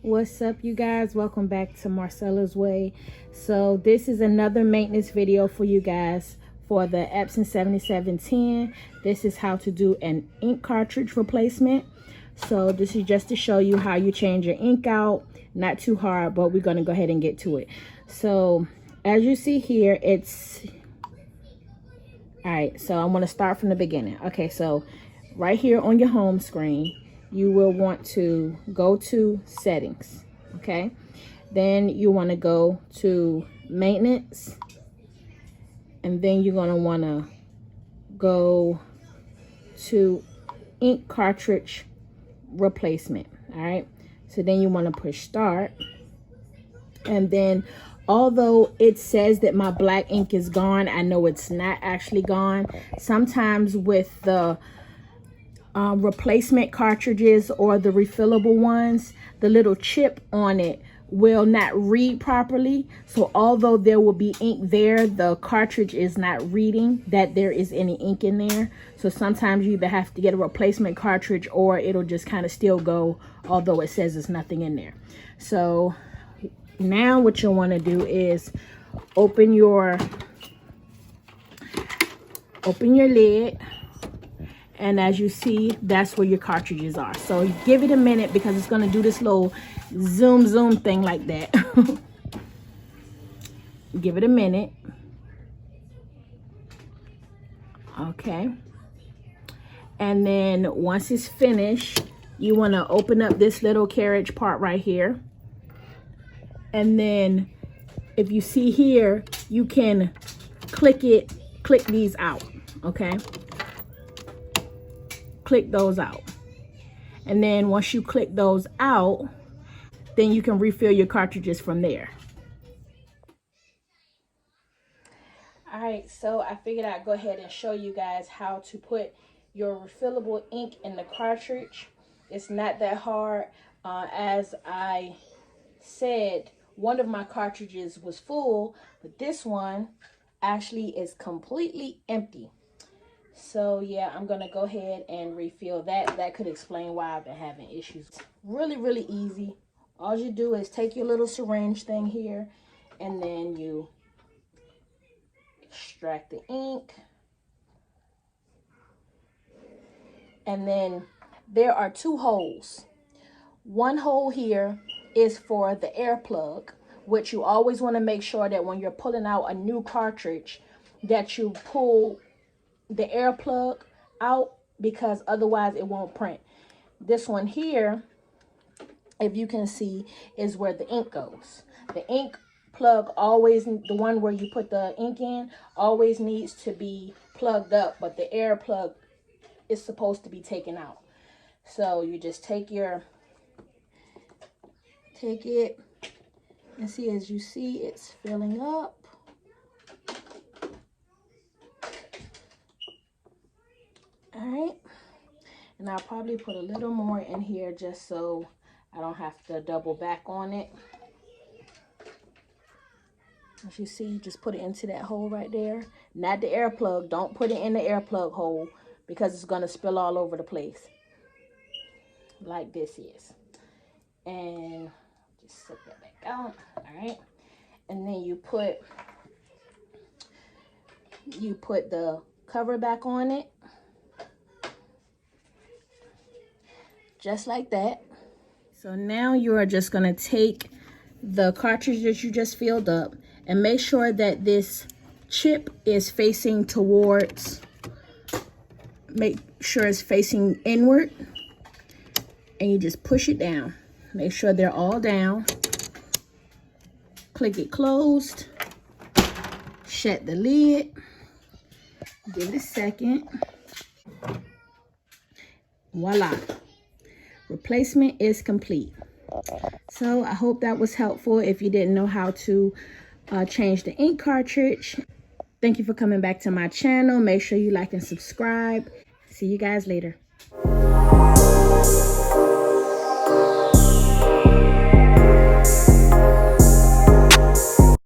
What's up, you guys? Welcome back to Marcella's Way. So this is another maintenance video for you guys for the Epson 7710. This is how to do an ink cartridge replacement. So this is just to show you how you change your ink out. Not too hard, but we're going to go ahead and get to it. So as you see here, it's all right. So I'm going to start from the beginning. Okay, so right here on your home screen, you will want to go to settings. Okay, then you want to go to maintenance, and then you're going to want to go to ink cartridge replacement. All right, so then you want to push start, and then although it says that my black ink is gone, I know it's not actually gone. Sometimes with the replacement cartridges or the refillable ones, the little chip on it will not read properly. So although there will be ink there, the cartridge is not reading that there is any ink in there. So sometimes you either have to get a replacement cartridge or it'll just kind of still go, although it says there's nothing in there. So now what you'll want to do is open your lid. And as you see, that's where your cartridges are. So give it a minute because it's going to do this little zoom thing like that. Give it a minute. Okay. And then once it's finished, you want to open up this little carriage part right here. And then if you see here, you can click these out. Okay. Click those out, and then once you click those out, then you can refill your cartridges from there. All right, so I figured I'd go ahead and show you guys how to put your refillable ink in the cartridge. It's not that hard. As I said, one of my cartridges was full, but this one actually is completely empty. So yeah, I'm gonna go ahead and refill that. That could explain why I've been having issues. Really easy. All you do is take your little syringe thing here, and then you extract the ink. And then there are two holes. One hole here is for the air plug, which you always want to make sure that when you're pulling out a new cartridge that you pull the air plug out, because otherwise it won't print. This one here, if you can see, is where the ink goes. The ink plug always, the one where you put the ink in, always needs to be plugged up, but the air plug is supposed to be taken out. So you just take it, and see, as you see, it's filling up. All right, and I'll probably put a little more in here just so I don't have to double back on it. As you see, just put it into that hole right there. Not the air plug. Don't put it in the air plug hole because it's going to spill all over the place like this is. And just set that back out. All right, and then you put the cover back on it. Just like that. So now you are just going to take the cartridge that you just filled up and make sure that this chip is facing towards, make sure it's facing inward, and you just push it down. Make sure they're all down. Click it closed. Shut the lid. Give it a second. Voila. Replacement is complete. So I hope that was helpful if you didn't know how to change the ink cartridge. Thank you for coming back to my channel. Make sure you like and subscribe. See you guys later.